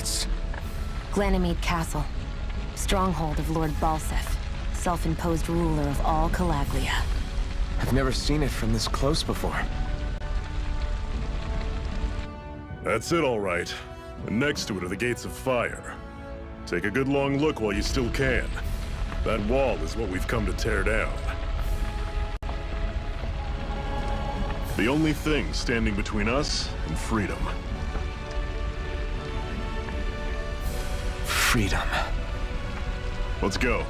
That's... Glanimede Castle. Stronghold of Lord Balsef, self-imposed ruler of all Calaglia. I've never seen it from this close before. That's it, all right. And next to it are the Gates of Fire. Take a good long look while you still can. That wall is what we've come to tear down. The only thing standing between us and freedom. Freedom. Let's go.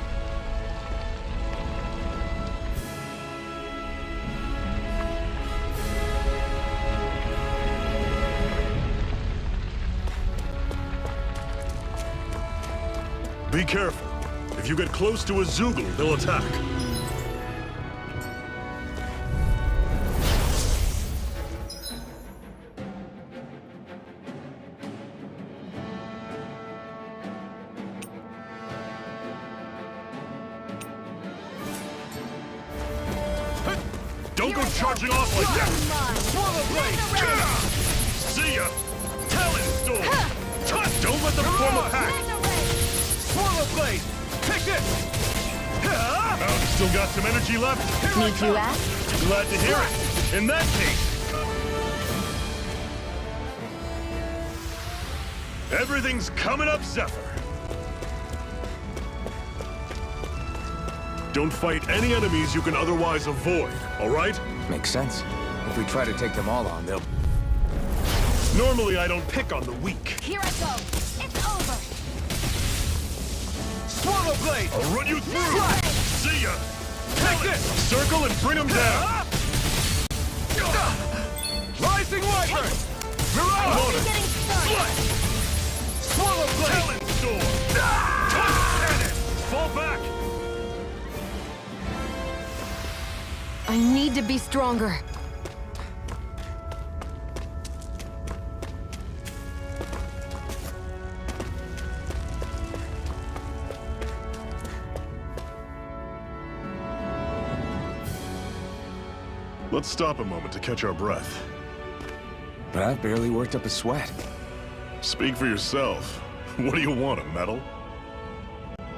Be careful. If you get close to a Zoogle, they'll attack. Don't go charging off like that! Swallow blade! See ya! Talon storm! Don't let them form a pack! Swallow blade! Take this! Oh, still got some energy left? Need you ask? Glad to hear it. In that case... everything's coming up, Zephyr. Don't fight any enemies you can otherwise avoid, all right? Makes sense. If we try to take them all on, they'll... Normally, I don't pick on the weak. Here I go. It's over. Swallow blade! I'll run you through! See ya! Take this! Circle and bring them down! Rising Wyvern! Mirage! Swallow blade! Talon storm! Cannon! Fall back! I need to be stronger. Let's stop a moment to catch our breath. But I've barely worked up a sweat. Speak for yourself. What do you want, a medal?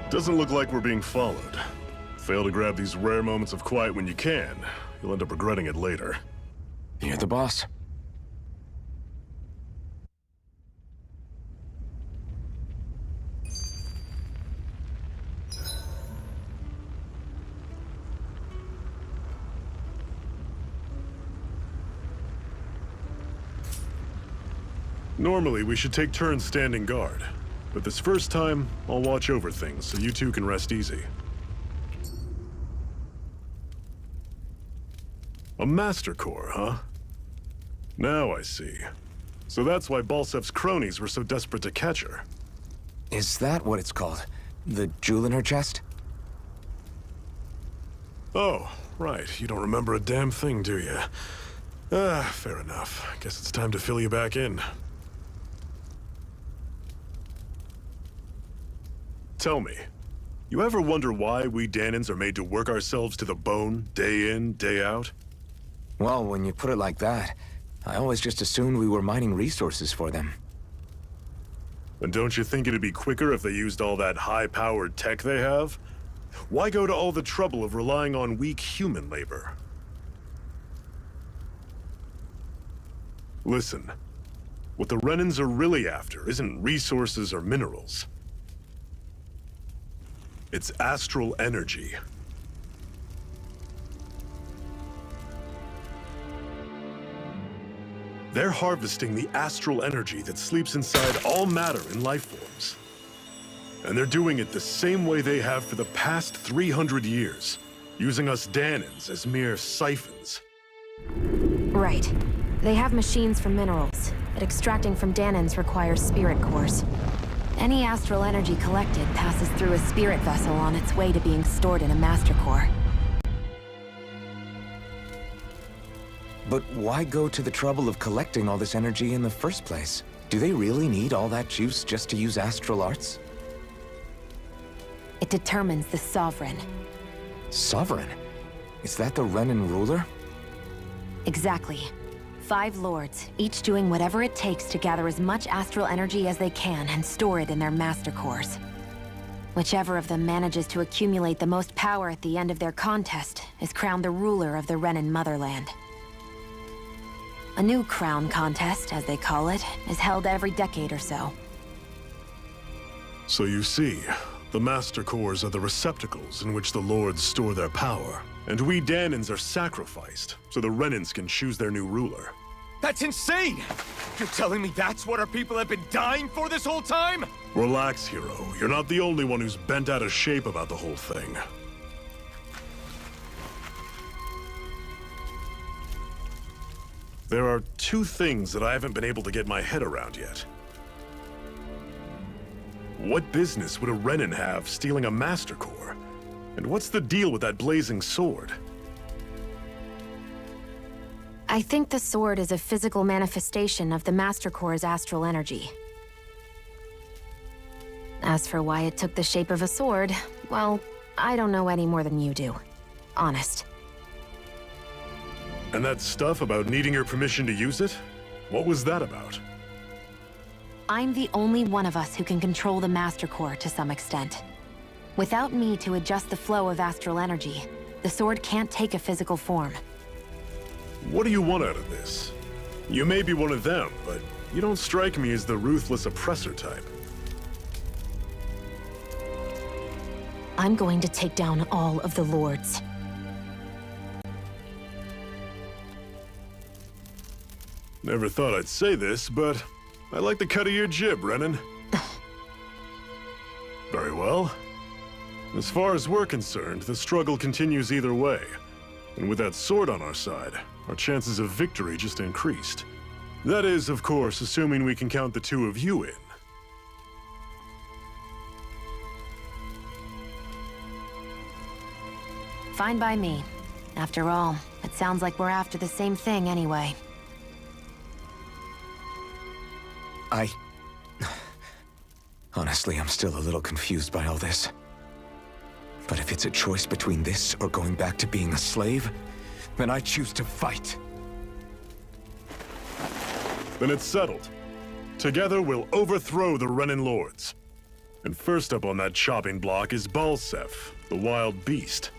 Doesn't look like we're being followed. Fail to grab these rare moments of quiet when you can. You'll end up regretting it later. You're the boss. Normally, we should take turns standing guard. But this first time, I'll watch over things so you two can rest easy. A Master Core, huh? Now I see. So that's why Balsef's cronies were so desperate to catch her. Is that what it's called? The jewel in her chest? Oh, right. You don't remember a damn thing, do you? Fair enough. Guess it's time to fill you back in. Tell me, you ever wonder why we Dahnans are made to work ourselves to the bone, day in, day out? Well, when you put it like that, I always just assumed we were mining resources for them. And don't you think it'd be quicker if they used all that high-powered tech they have? Why go to all the trouble of relying on weak human labor? Listen, what the Renans are really after isn't resources or minerals. It's astral energy. They're harvesting the astral energy that sleeps inside all matter in life forms. And they're doing it the same way they have for the past 300 years, using us Dahnans as mere siphons. Right. They have machines for minerals, but extracting from Dahnans requires spirit cores. Any astral energy collected passes through a spirit vessel on its way to being stored in a master core. But why go to the trouble of collecting all this energy in the first place? Do they really need all that juice just to use astral arts? It determines the Sovereign. Sovereign? Is that the Renan ruler? Exactly. 5 lords, each doing whatever it takes to gather as much astral energy as they can and store it in their master cores. Whichever of them manages to accumulate the most power at the end of their contest is crowned the ruler of the Renan motherland. A new crown contest, as they call it, is held every decade or so. So you see, the Master Cores are the receptacles in which the Lords store their power. And we Danans are sacrificed, so the Renans can choose their new ruler. That's insane! You're telling me that's what our people have been dying for this whole time? Relax, hero. You're not the only one who's bent out of shape about the whole thing. There are 2 things that I haven't been able to get my head around yet. What business would a Renan have stealing a Master Core? And what's the deal with that blazing sword? I think the sword is a physical manifestation of the Master Core's astral energy. As for why it took the shape of a sword, well, I don't know any more than you do. Honest. And that stuff about needing your permission to use it? What was that about? I'm the only one of us who can control the Master Core to some extent. Without me to adjust the flow of astral energy, the sword can't take a physical form. What do you want out of this? You may be one of them, but you don't strike me as the ruthless oppressor type. I'm going to take down all of the lords. Never thought I'd say this, but I like the cut of your jib, Renan. Very well. As far as we're concerned, the struggle continues either way. And with that sword on our side, our chances of victory just increased. That is, of course, assuming we can count the 2 of you in. Fine by me. After all, it sounds like we're after the same thing anyway. Honestly, I'm still a little confused by all this. But if it's a choice between this or going back to being a slave, then I choose to fight. Then it's settled. Together we'll overthrow the Renan Lords. And first up on that chopping block is Balsef, the wild beast.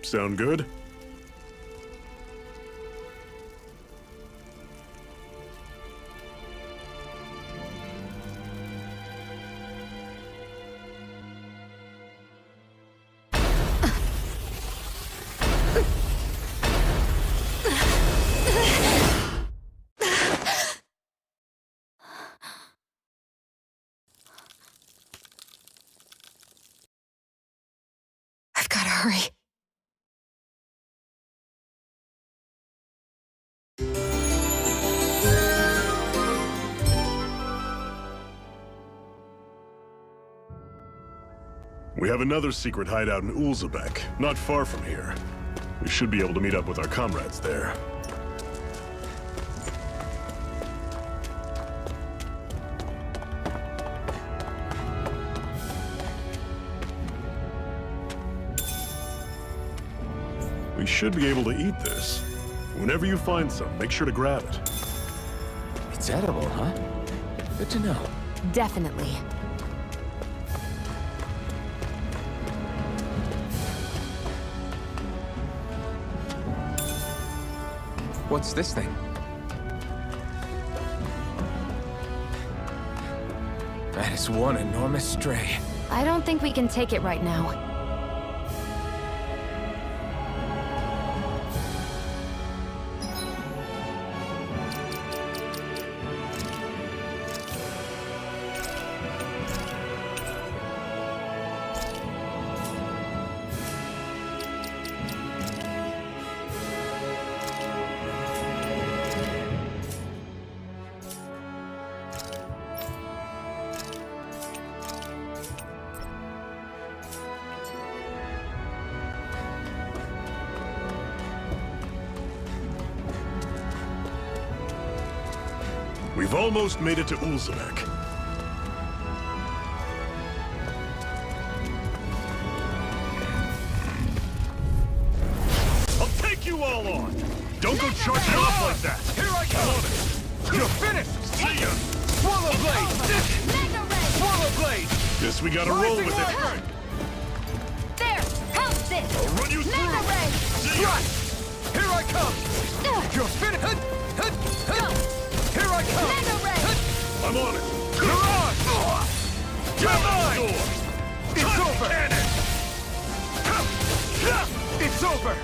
Sound good? I've gotta hurry. We have another secret hideout in Ulzebek, not far from here. We should be able to meet up with our comrades there. We should be able to eat this. Whenever you find some, make sure to grab it. It's edible, huh? Good to know. Definitely. What's this thing? That is one enormous stray. I don't think we can take it right now. We've almost made it to Ulzebek. I'll take you all on! Don't go charging off like that! Here I come! You're finished! See ya! Swallow blade! Mega Ray! Swallow blade! Guess we gotta roll with it! Wyvern! There! How's this? I'll run you Mega through! Ray! See ya! Right! Here I come! You're finished! Here I come! Mega Ray! I'm on it! Mirage! You're mine! Door! It's over! Cannon! It's over!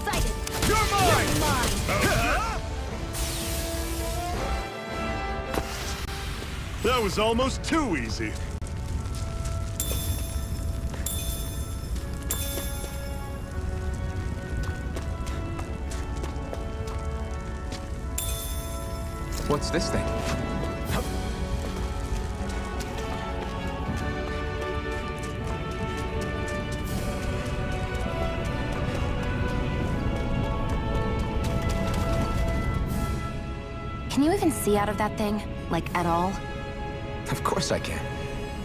Sighted! You're mine! Mine! That was almost too easy. What's this thing? Can you even see out of that thing? Like, at all? Of course I can.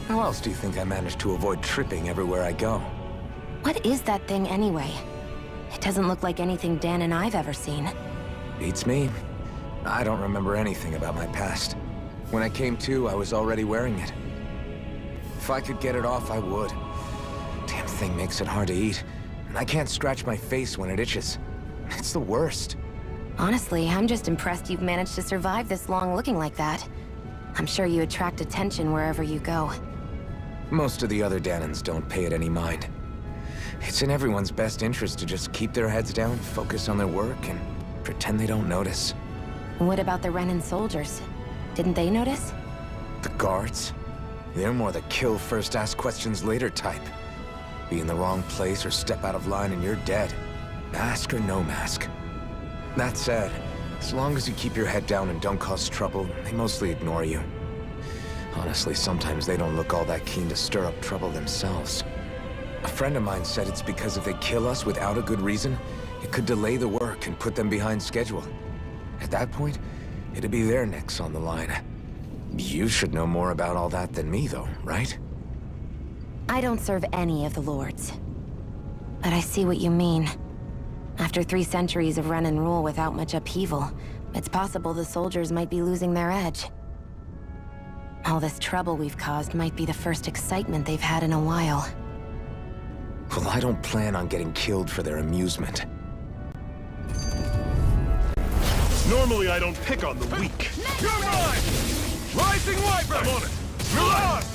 How else do you think I managed to avoid tripping everywhere I go? What is that thing anyway? It doesn't look like anything Dan and I've ever seen. Beats me. I don't remember anything about my past. When I came to, I was already wearing it. If I could get it off, I would. Damn thing makes it hard to eat. And I can't scratch my face when it itches. It's the worst. Honestly, I'm just impressed you've managed to survive this long looking like that. I'm sure you attract attention wherever you go. Most of the other Danans don't pay it any mind. It's in everyone's best interest to just keep their heads down, focus on their work, and pretend they don't notice. What about the Renan soldiers? Didn't they notice? The guards? They're more the kill first, ask questions later type. Be in the wrong place or step out of line and you're dead. Mask or no mask. That said, as long as you keep your head down and don't cause trouble, they mostly ignore you. Honestly, sometimes they don't look all that keen to stir up trouble themselves. A friend of mine said it's because if they kill us without a good reason, it could delay the work and put them behind schedule. At that point, it'd be their necks on the line. You should know more about all that than me, though, right? I don't serve any of the lords. But I see what you mean. After 3 centuries of Renan rule without much upheaval, it's possible the soldiers might be losing their edge. All this trouble we've caused might be the first excitement they've had in a while. Well, I don't plan on getting killed for their amusement. Normally I don't pick on the weak. You're mine! Rising Wyvern! I'm on it! Mirage!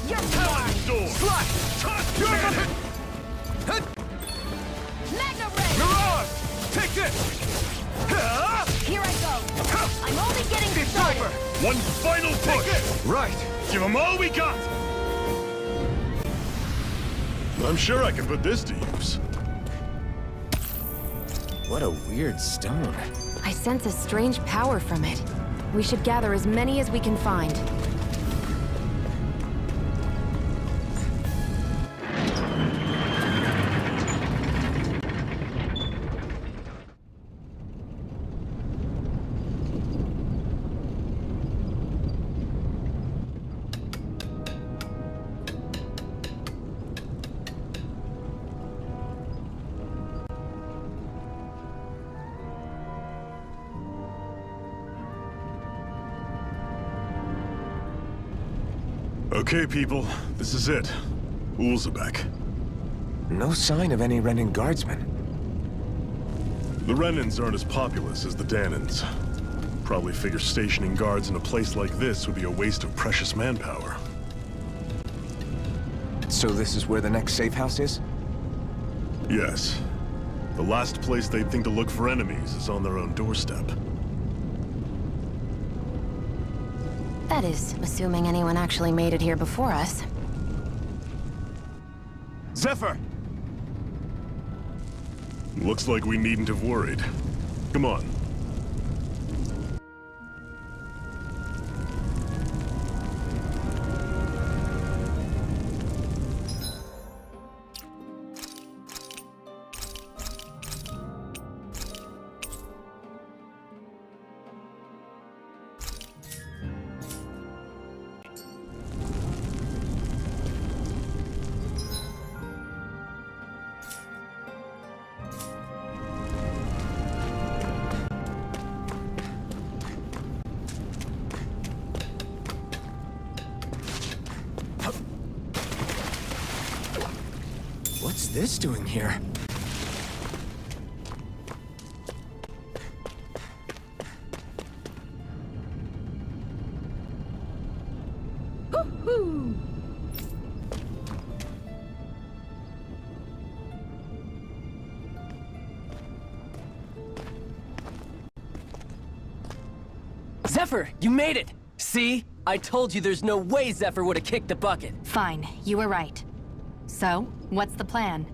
You're Talon's door! Slash! You're mine! Mega Ray! Mirage! Take this! Here I go! I'm only getting It's started! over! One final Take push! it! Right! Give them all we got! I'm sure I can put this to use. What a weird stone. I sense a strange power from it. We should gather as many as we can find. Okay, people, this is it. Ulzebek. No sign of any Renan guardsmen. The Renans aren't as populous as the Danans. Probably figure stationing guards in a place like this would be a waste of precious manpower. So this is where the next safe house is? Yes. The last place they'd think to look for enemies is on their own doorstep. That is, assuming anyone actually made it here before us. Zephyr! Looks like we needn't have worried. Come on. this doing here? Zephyr, you made it! See? I told you there's no way Zephyr would have kicked the bucket. Fine, you were right. So, what's the plan?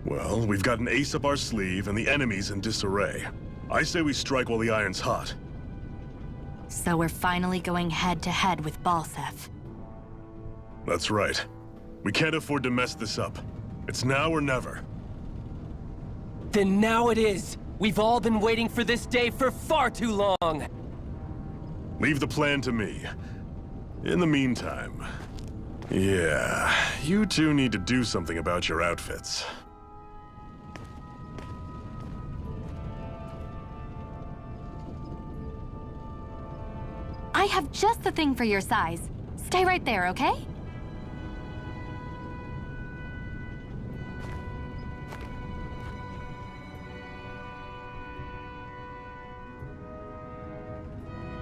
Well, we've got an ace up our sleeve and the enemy's in disarray. I say we strike while the iron's hot. So we're finally going head-to-head with Balsef. That's right. We can't afford to mess this up. It's now or never. Then now it is! We've all been waiting for this day for far too long! Leave the plan to me. In the meantime... Yeah, you two need to do something about your outfits. I have just the thing for your size. Stay right there, okay?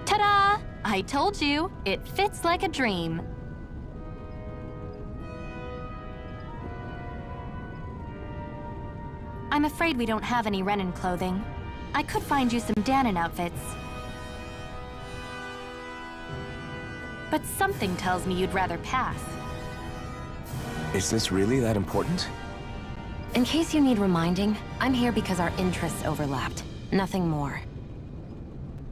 Ta-da! I told you, it fits like a dream. I'm afraid we don't have any Renin clothing. I could find you some Danon outfits. But something tells me you'd rather pass. Is this really that important? In case you need reminding, I'm here because our interests overlapped. Nothing more.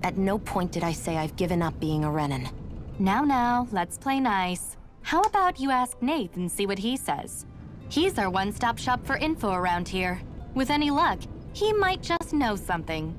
At no point did I say I've given up being a Renin. Now, let's play nice. How about you ask Nath and see what he says? He's our one-stop shop for info around here. With any luck, he might just know something.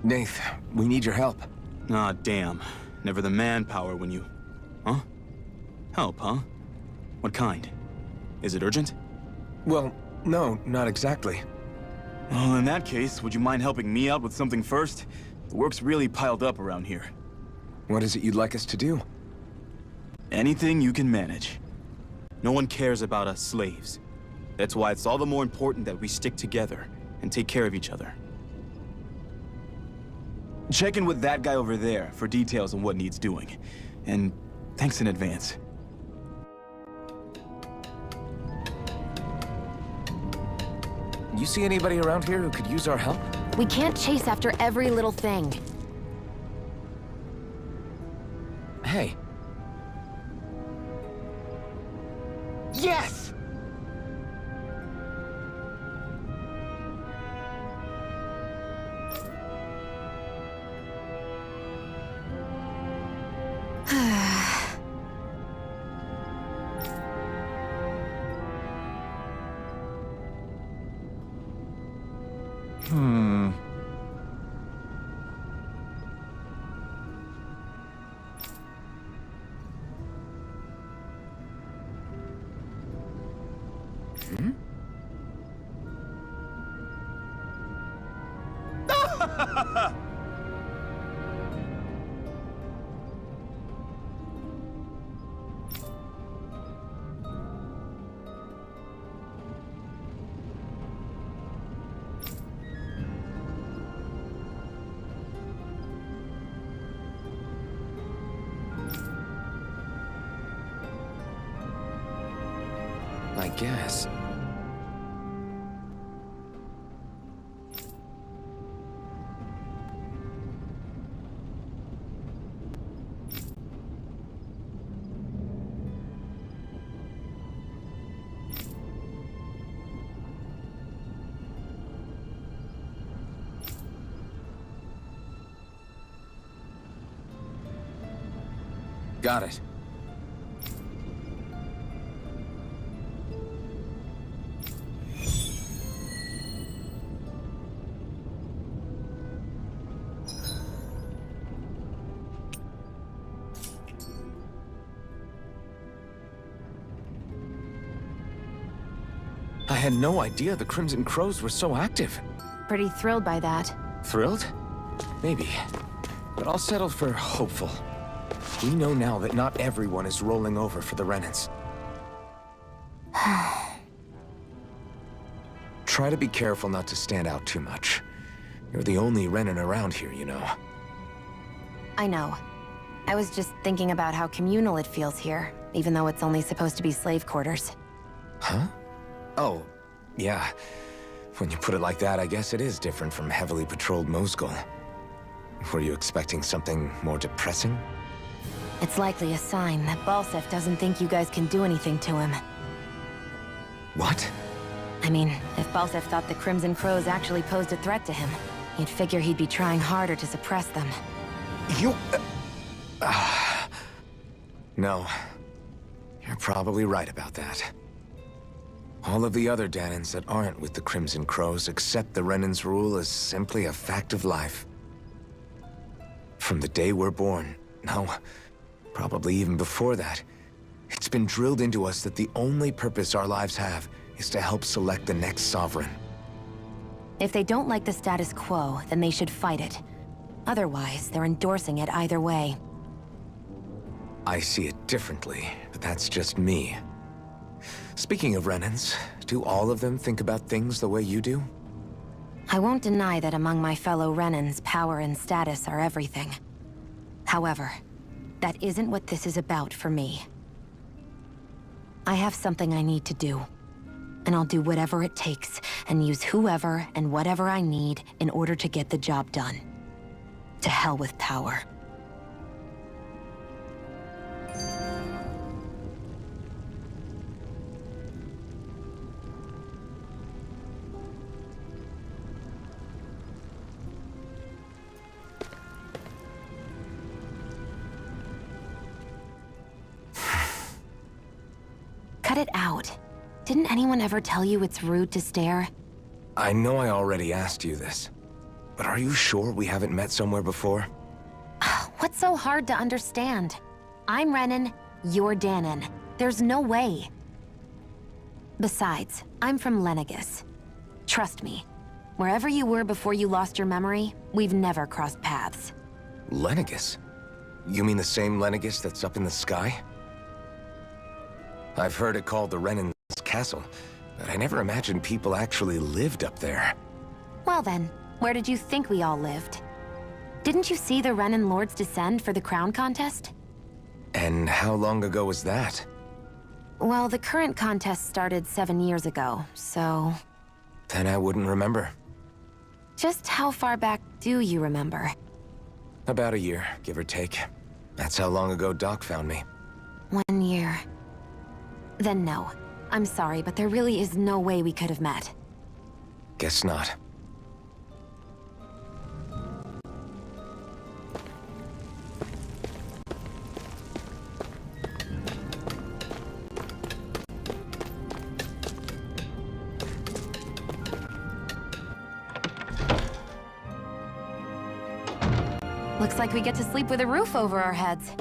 Nath, we need your help. Ah, damn. Never the manpower when you... Huh? Help, huh? What kind? Is it urgent? Well, no, not exactly. Well, in that case, would you mind helping me out with something first? The work's really piled up around here. What is it you'd like us to do? Anything you can manage. No one cares about us slaves. That's why it's all the more important that we stick together and take care of each other. Check in with that guy over there for details on what needs doing. And thanks in advance. You see anybody around here who could use our help? We can't chase after every little thing. Hey. Yes! I guess. Got it. had no idea the Crimson Crows were so active. Pretty thrilled by that. Thrilled? Maybe. But I'll settle for hopeful. We know now that not everyone is rolling over for the Renans. Try to be careful not to stand out too much. You're the only Renan around here, you know. I know. I was just thinking about how communal it feels here, even though it's only supposed to be slave quarters. Huh? Oh, yeah. When you put it like that, I guess it is different from heavily patrolled Mosgul. Were you expecting something more depressing? It's likely a sign that Balsef doesn't think you guys can do anything to him. What? I mean, if Balsef thought the Crimson Crows actually posed a threat to him, you'd figure he'd be trying harder to suppress them. You... No. You're probably right about that. All of the other Danans that aren't with the Crimson Crows accept the Renan's rule as simply a fact of life. From the day we're born, no, probably even before that, it's been drilled into us that the only purpose our lives have is to help select the next sovereign. If they don't like the status quo, then they should fight it. Otherwise, they're endorsing it either way. I see it differently, but that's just me. Speaking of Renans, do all of them think about things the way you do? I won't deny that among my fellow Renans, power and status are everything. However, that isn't what this is about for me. I have something I need to do. And I'll do whatever it takes, and use whoever and whatever I need in order to get the job done. To hell with power. Cut it out. Didn't anyone ever tell you it's rude to stare? I know I already asked you this, but are you sure we haven't met somewhere before? What's so hard to understand? I'm Renan, you're Danan. There's no way. Besides, I'm from Lenegis. Trust me, wherever you were before you lost your memory, we've never crossed paths. Lenegis? You mean the same Lenegis that's up in the sky? I've heard it called the Renan's Castle, but I never imagined people actually lived up there. Well then, where did you think we all lived? Didn't you see the Renan Lords descend for the crown contest? And how long ago was that? Well, the current contest started 7 years ago, so... Then I wouldn't remember. Just how far back do you remember? About a year, give or take. That's how long ago Doc found me. 1 year. Then no. I'm sorry, but there really is no way we could have met. Guess not. Looks like we get to sleep with a roof over our heads.